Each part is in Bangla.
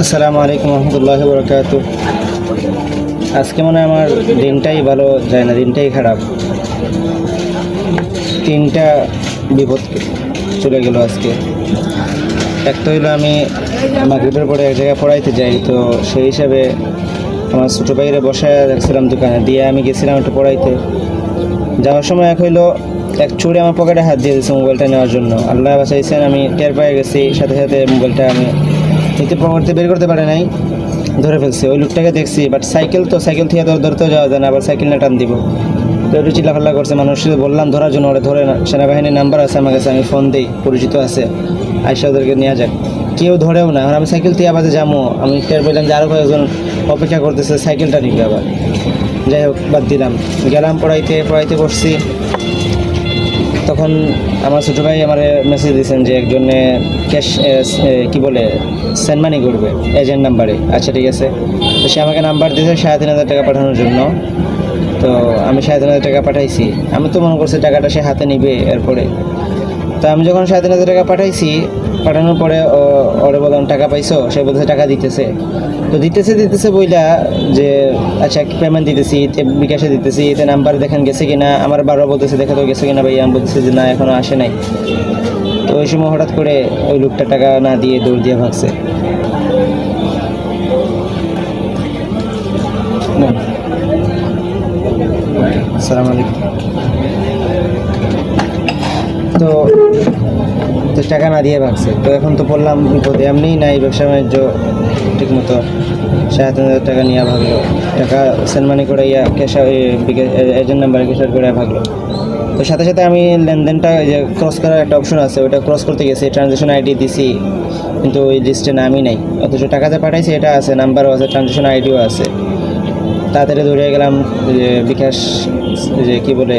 আসসালামু আলাইকুম রহমতুল্লাহ বরকাত। আজকে মনে হয় আমার দিনটাই ভালো যায় না, দিনটাই খারাপ। তিনটা বিপদ চলে গেল আজকে। এক তো হইলো আমি মাগরিবের পরে এক জায়গায় পড়াইতে যাই, তো সেই হিসাবে আমার ছোটো ভাইয়েরা বসায় রাখছিলাম দোকানে, দিয়ে আমি গেছিলাম একটু পড়াইতে। যাওয়ার সময় এক চুরি আমার পকেটে হাত দিয়ে দিয়েছে মোবাইলটা নেওয়ার জন্য। আল্লাহ বাঁচাইছেন, আমি টের পেয়ে গেছি, সাথে সাথে মোবাইলটা আমি পকেটে বের করতে পারে নাই, ধরে ফেলছে। ওই লোকটাকে দেখছি, বাট সাইকেল থেকে ধরতেও যাওয়া যায় না, আবার সাইকেল না টান দিব। তো একটু চিল্লাফাল্লা করছে, মানুষকে বললাম ধরার জন্য, ওরা ধরে না। সেনাবাহিনীর নাম্বার আছে আমার কাছে, আমি ফোন দিই, পরিচিত আছে, আইসা ওদেরকে নেওয়া যাক। কেউ ধরেও না। এখন আমি সাইকেল থেকে আবার যাবো, আমি টের পেলাম যে আরও কয়েকজন অপেক্ষা করতেছে, সাইকেলটা নিবে আবার। যাই হোক, বাদ দিলাম, গেলাম পড়াইতে বসছি। তখন আমার ছোটো ভাই আমার মেসেজ দিয়েছেন যে একজনে ক্যাশ কী বলে সেন্ড মানি করবে এজেন্ট নাম্বারে। আচ্ছা ঠিক আছে। তো সে আমাকে নাম্বার দিয়েছে 3,500 টাকা পাঠানোর জন্য। তো আমি 3,500 টাকা পাঠাইছি। আমি তো মনে করছি টাকাটা সে হাতে নিবে এরপরে। তো আমি যখন 3,500 টাকা পাঠানোর পরে ওরে বললাম টাকা পাইছো, সে বলছে টাকা দিতেছে। তো দিতেছে বইলা যে আচ্ছা পেমেন্ট দিতেছি, বিকাশে দিতেছি, এতে নাম্বার দেখেন গেছে কিনা। আমার বারবার বলতেছে দেখা তো গেছে কিনা ভাই, আমি বলতেছি যে না এখনও আসে নাই। তো ওই সময় হঠাৎ করে ওই লোকটা টাকা না দিয়ে দৌড় দিয়ে ভাগছে। আসসালামু আলাইকুম। তো টাকা না দিয়ে ভাগছে। তো এখন তো বললাম বিপদে, এমনিই নাই ব্যবসা বাণিজ্য ঠিক মতো। 7,500 টাকা নিয়ে ভাগলো, টাকা সেন্ড মানি করে ক্যাশ এজেন্ট নাম্বারে ক্যাশার করে ভাগলো। তো সাথে সাথে আমি লেনদেনটা যে ক্রস করার একটা অপশন আছে, ওইটা ক্রস করতে গেছি, ট্রানজ্যাকশন আইডি দিছি, কিন্তু ওই লিস্টে নামই নাই। অথচ টাকাতে পাঠাইছি, এটা আছে, নাম্বারও আছে, ট্রানজ্যাকশন আইডিও আছে। তাড়াতাড়ি দৌড়ে গেলাম যে বিকাশ যে কী বলে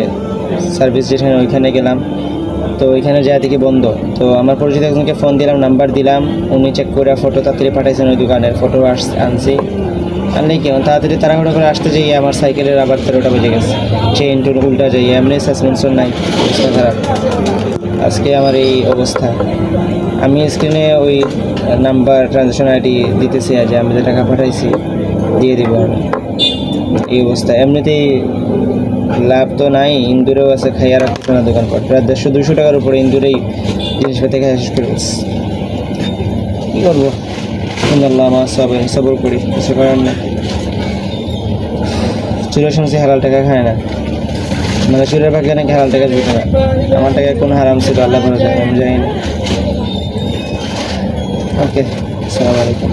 সার্ভিস যেখানে, ওইখানে গেলাম। তো ওইখানে যা দেখি বন্ধ। তো আমার পরিচিত একজনকে ফোন দিলাম, নাম্বার দিলাম, উনি চেক করে ফটো তাড়াতাড়ি পাঠাইছেন, ওই দোকানের ফটো আনছি। আনলেই কেমন তাড়াতাড়ি তাড়াহুড়ো করে আসতে যাই আমার সাইকেলের আবার 13টা বেজে গেছে। চেইন টুন উল্টা যাই, এমনি সাসপেনশন নাই, অবস্থা খারাপ। আজকে আমার এই অবস্থা। আমি স্ক্রিনে ওই নাম্বার ট্রানজ্যাকশন আইডি দিতেছি, আজ আমি যে টাকা পাঠাইছি দিয়ে দিব আমি। এই অবস্থা। এমনিতেই লাভ তো নাই, ইন্দুরেও আছে, খাইয়া রাখতেছে না দোকানপাট। প্রায় 150-200 টাকার উপরে ইন্দুরেই জিনিসপাতি খাই শেষ করে দিচ্ছে। কী করবো, আল্লাহ আমার সবর করি, কিছু করার নেই। চুরের শুনছি হালাল টাকা খায় না, মানে চুরের ভাগ্যে নাকি হালাল টাকা দিতে না। আমার টাকায় কোনো হারাম ছিল আল্লাহ ভালো জানে, আমি জানি না। ওকে, আসসালামু আলাইকুম।